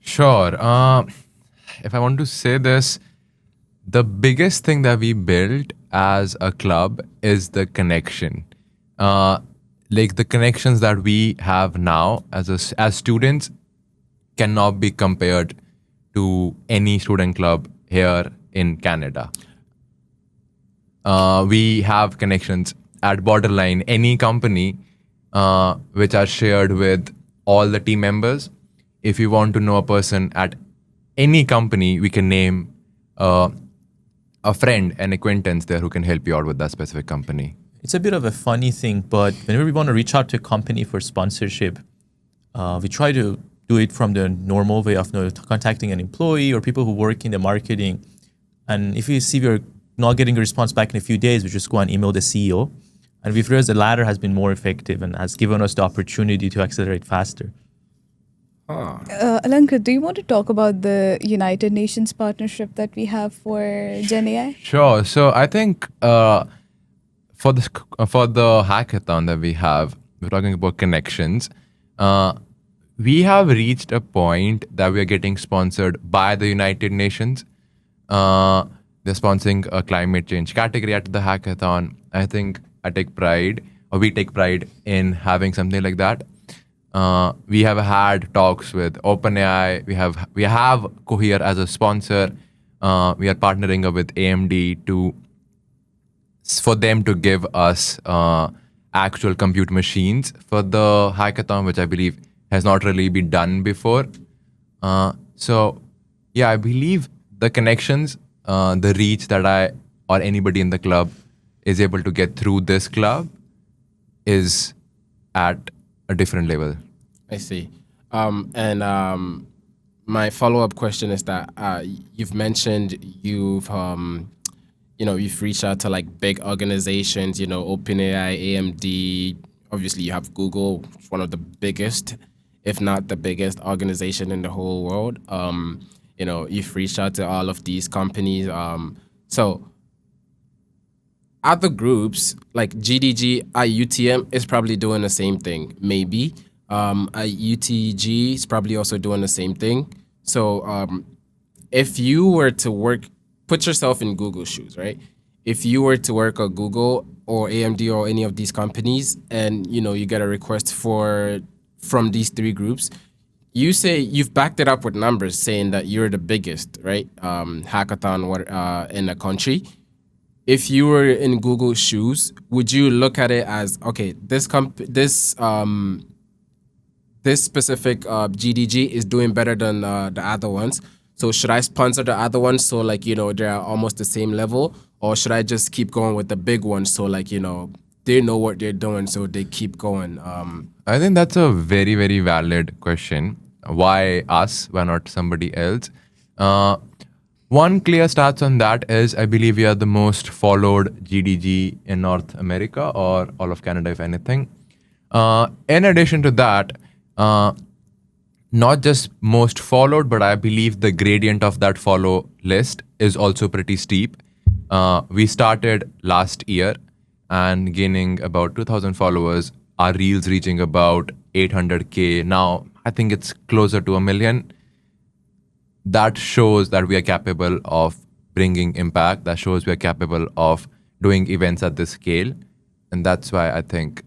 Sure. If I want to say this, the biggest thing that we built as a club is the connection. The connections that we have now as students cannot be compared to any student club here in Canada. We have connections at borderline any company which are shared with all the team members. If you want to know a person at any company, we can name a friend, an acquaintance there who can help you out with that specific company. It's a bit of a funny thing, but whenever we want to reach out to a company for sponsorship, we try to do it from the normal way of contacting an employee or people who work in the marketing. And if we see we're not getting a response back in a few days, we just go and email the CEO. And we've realized the latter has been more effective and has given us the opportunity to accelerate faster. Alanka, do you want to talk about the United Nations partnership that we have for Gen AI? Sure. So I think for the hackathon that we have, we're talking about connections. We have reached a point that we are getting sponsored by the United Nations. They're sponsoring a climate change category at the hackathon. I think we take pride in having something like that. We have had talks with OpenAI. We have Cohere as a sponsor. We are partnering up with AMD for them to give us actual compute machines for the hackathon, which I believe has not really been done before. So yeah, I believe the connections, the reach that I or anybody in the club is able to get through this club is at a different level. I see. And my follow-up question is that you've mentioned you've reached out to like big organizations, OpenAI, AMD. Obviously, you have Google, one of the biggest, if not the biggest organization in the whole world. You've reached out to all of these companies. So other groups like GDG, UTM is probably doing the same thing, maybe. UTG is probably also doing the same thing. So if you were to put yourself in Google's shoes, right? If you were to work at Google or AMD or any of these companies, and you get a request from these three groups, you say you've backed it up with numbers, saying that you're the biggest, right? Hackathon in the country. If you were in Google's shoes, would you look at it as, okay, this specific GDG is doing better than the other ones, so should I sponsor the other ones so they're almost the same level, or should I just keep going with the big ones so they know what they're doing so they keep going? I think that's a very, very valid question. Why us? Why not somebody else? One clear stats on that is I believe we are the most followed GDG in North America, or all of Canada, if anything. In addition to that, not just most followed, but I believe the gradient of that follow list is also pretty steep. We started last year and gaining about 2,000 followers. Our reels reaching about 800K. Now, I think it's closer to 1 million. That shows that we are capable of bringing impact. That shows we are capable of doing events at this scale. And that's why I think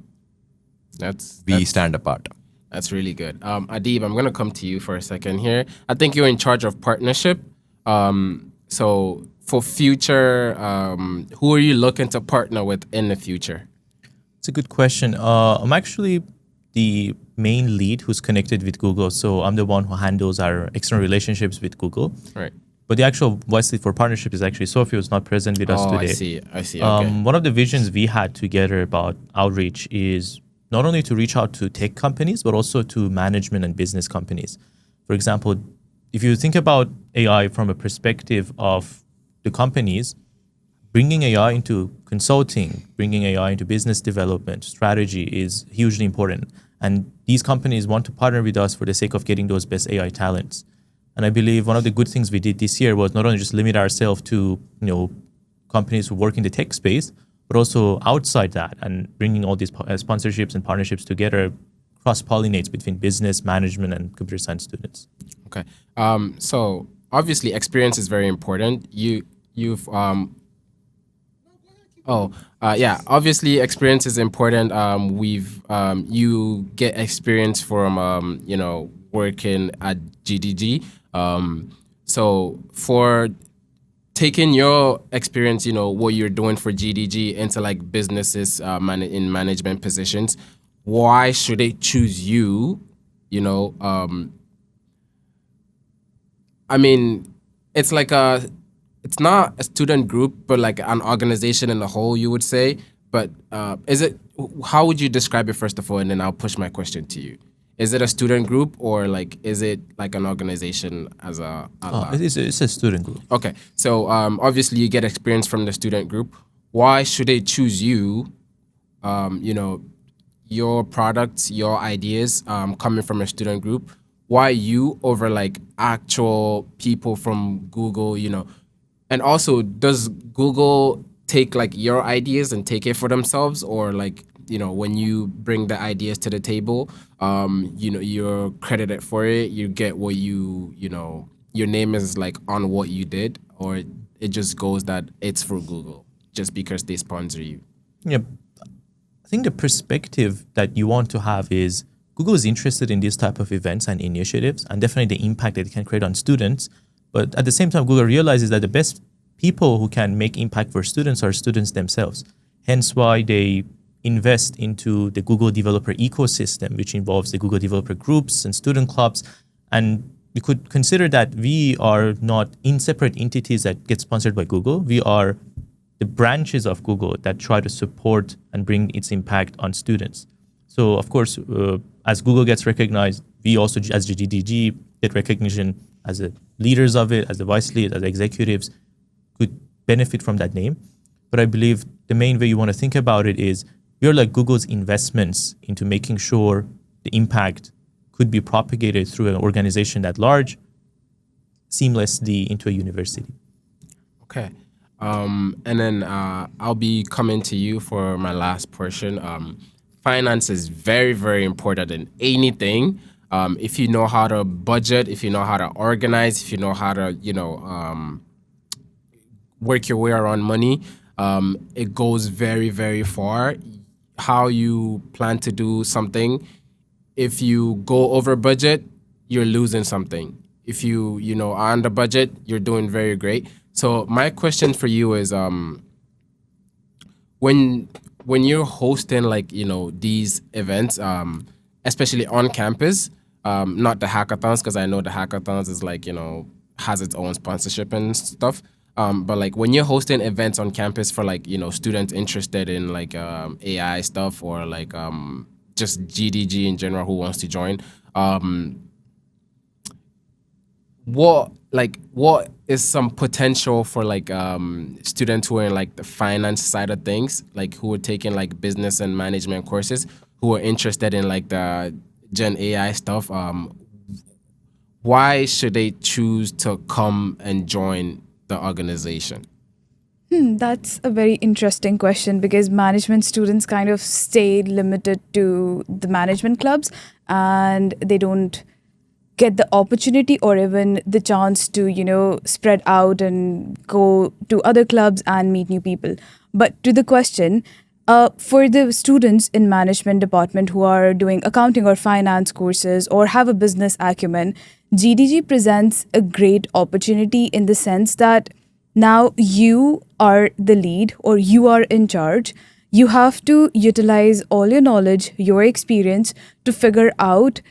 we stand apart. That's really good. Adib, I'm going to come to you for a second here. I think you're in charge of partnership. So for future, who are you looking to partner with in the future? It's a good question. I'm actually the main lead who's connected with Google. So I'm the one who handles our external relationships with Google. Right. But the actual voice lead for partnership is actually Sophie, who's not present with us today. I see. Okay. One of the visions we had together about outreach is not only to reach out to tech companies, but also to management and business companies. For example, if you think about AI from a perspective of the companies, bringing AI into consulting, bringing AI into business development, strategy is hugely important. And these companies want to partner with us for the sake of getting those best AI talents. And I believe one of the good things we did this year was not only just limit ourselves to companies who work in the tech space, but also outside that, and bringing all these sponsorships and partnerships together cross-pollinates between business, management, and computer science students. Okay. So obviously experience is very important. Obviously experience is important. You get experience from working at GDG. So for taking your experience, what you're doing for GDG into like businesses in management positions, why should they choose you? I mean, it's like it's not a student group, but like an organization in the whole, you would say. But how would you describe it first of all, and then I'll push my question to you. Is it a student group, or like is it like an organization as a It's a student group. Okay, so obviously you get experience from the student group. Why should they choose you? Your products, your ideas coming from a student group. Why you over like actual people from Google? And also, does Google take like your ideas and take it for themselves, or like when you bring the ideas to the table, you're credited for it. You get what your name is like on what you did, or it just goes that it's for Google just because they sponsor you. Yeah, I think the perspective that you want to have is Google is interested in these type of events and initiatives, and definitely the impact that it can create on students. But at the same time, Google realizes that the best people who can make impact for students are students themselves. Hence why they invest into the Google developer ecosystem, which involves the Google developer groups and student clubs. And you could consider that we are not in separate entities that get sponsored by Google. We are the branches of Google that try to support and bring its impact on students. So of course, as Google gets recognized, we also, as GDG, get recognition as the leaders of it, as the vice lead, as the executives, could benefit from that name. But I believe the main way you want to think about it is we're like Google's investments into making sure the impact could be propagated through an organization that large, seamlessly into a university. Okay. And then I'll be coming to you for my last portion. Finance is very, very important in anything. If you know how to budget, if you know how to organize, if you know how to, work your way around money, it goes very, very far. How you plan to do something, if you go over budget, you're losing something. If you are under budget, you're doing very great. So my question for you is, when you're hosting these events, especially on campus, not the hackathons, because I know the hackathons is has its own sponsorship and stuff. But when you're hosting events on campus for students interested in AI stuff or just GDG in general who wants to join, what is some potential for students who are in the finance side of things, who are taking business and management courses, who are interested in the Gen AI stuff? Why should they choose to come and join the organization? That's a very interesting question because management students kind of stay limited to the management clubs and they don't get the opportunity or even the chance to, spread out and go to other clubs and meet new people. But to the question, for the students in management department who are doing accounting or finance courses or have a business acumen, GDG presents a great opportunity in the sense that now you are the lead or you are in charge. You have to utilize all your knowledge, your experience to figure out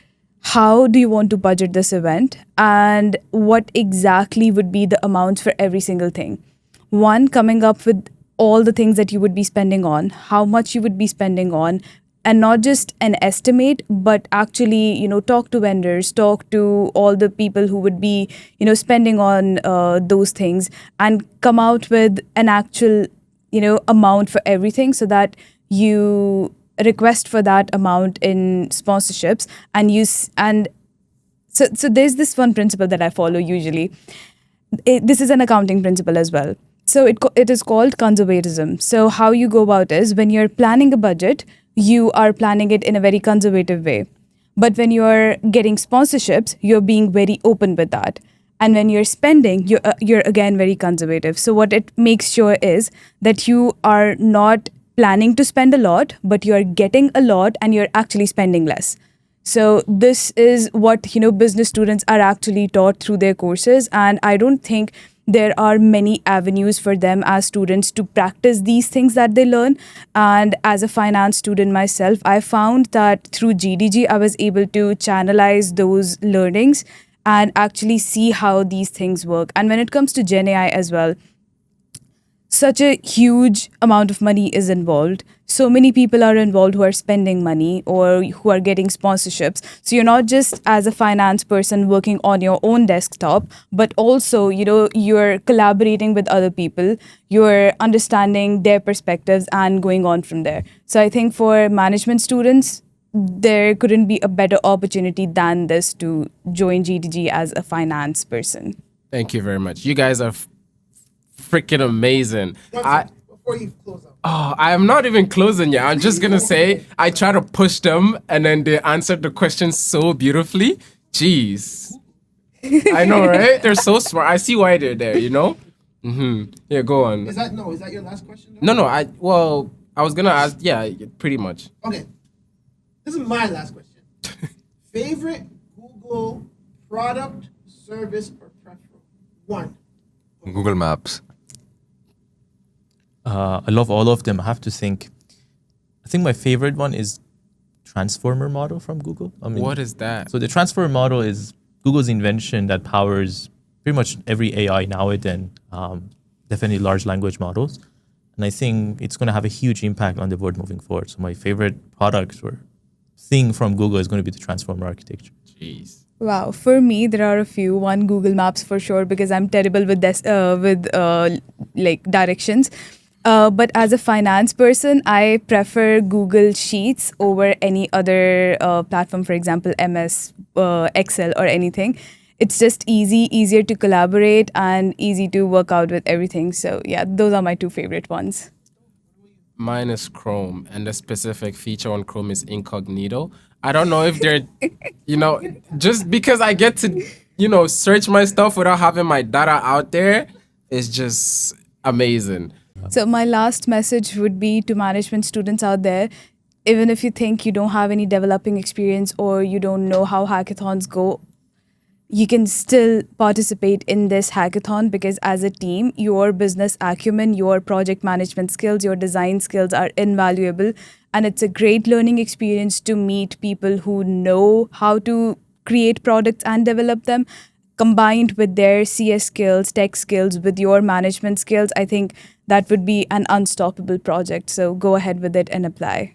how do you want to budget this event and what exactly would be the amounts for every single thing. One, coming up with all the things that you would be spending on, how much you would be spending on, and not just an estimate, but actually, talk to vendors, talk to all the people who would be, spending on those things and come out with an actual, amount for everything so that you request for that amount in sponsorships so there's this one principle that I follow usually. This is an accounting principle as well. So it is called conservatism. So how you go about is when you're planning a budget, you are planning it in a very conservative way. But when you're getting sponsorships, you're being very open with that. And when you're spending, you're again very conservative. So what it makes sure is that you are not planning to spend a lot, but you're getting a lot and you're actually spending less. So this is what, business students are actually taught through their courses. And I don't think there are many avenues for them as students to practice these things that they learn. And as a finance student myself, I found that through GDG, I was able to channelize those learnings and actually see how these things work. And when it comes to Gen AI as well, such a huge amount of money is involved. So many people are involved who are spending money or who are getting sponsorships. So you're not just as a finance person working on your own desktop, but also, you're collaborating with other people. You're understanding their perspectives and going on from there. So I think for management students, there couldn't be a better opportunity than this to join GDG as a finance person. Thank you very much. You guys are freaking amazing. Before you close up. Oh, I am not even closing yet. I'm just gonna say I try to push them, and then they answered the question so beautifully. Jeez, I know, right? They're so smart. I see why they're there. Yeah, go on. Is that your last question? No. I was gonna ask. Yeah, pretty much. Okay, this is my last question. Favorite Google product, service, or preference? One. Google Maps. I love all of them. I have to think. I think my favorite one is transformer model from Google. What is that? So the transformer model is Google's invention that powers pretty much every AI nowadays, definitely large language models. And I think it's going to have a huge impact on the world moving forward. So my favorite products were thing from Google is going to be the transformer architecture. Jeez. Wow, for me there are a few. One, Google Maps for sure, because I'm terrible with this, like directions. But as a finance person, I prefer Google Sheets over any other platform. For example, MS, Excel, or anything. It's just easier to collaborate, and easy to work out with everything. So yeah, those are my two favorite ones. Mine is Chrome, and the specific feature on Chrome is incognito. I don't know if they're, just because I get to, search my stuff without having my data out there is just amazing. So my last message would be to management students out there. Even if you think you don't have any developing experience or you don't know how hackathons go, you can still participate in this hackathon, because as a team, your business acumen, your project management skills, your design skills are invaluable. And it's a great learning experience to meet people who know how to create products and develop them, combined with their CS skills, tech skills, with your management skills. I think that would be an unstoppable project. So go ahead with it and apply.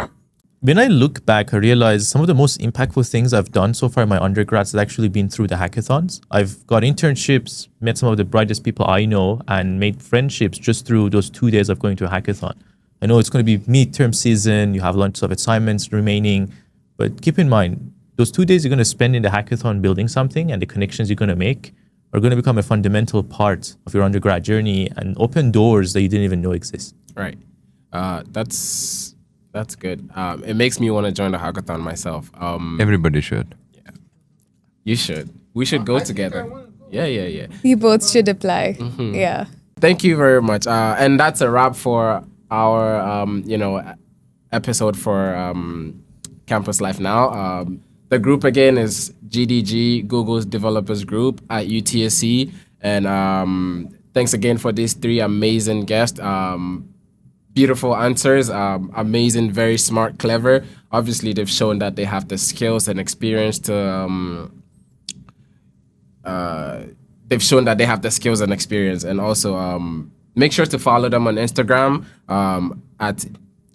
When I look back, I realize some of the most impactful things I've done so far in my undergrads has actually been through the hackathons. I've got internships, met some of the brightest people I know, and made friendships just through those 2 days of going to a hackathon. I know it's going to be midterm season, you have lots of assignments remaining, but keep in mind, those 2 days you're going to spend in the hackathon building something, and the connections you're going to make are going to become a fundamental part of your undergrad journey and open doors that you didn't even know exist. Right. That's good. It makes me want to join the hackathon myself. Everybody should. Yeah. You should. We should go together. Yeah. You both should apply. Yeah. Thank you very much. And that's a wrap for our, episode for Campus Life Now. The group again is GDG, Google's Developers Group at UTSC. And thanks again for these three amazing guests. Beautiful answers, amazing, very smart, clever. Obviously, they've shown that they have the skills and experience to. They've shown that they have the skills and experience, and also make sure to follow them on Instagram at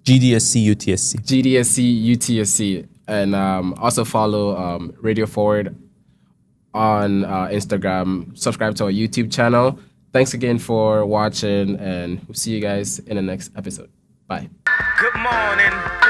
GDSC UTSC. GDSC UTSC, and also follow Radio Forward on Instagram. Subscribe to our YouTube channel. Thanks again for watching, and we'll see you guys in the next episode. Bye. Good morning.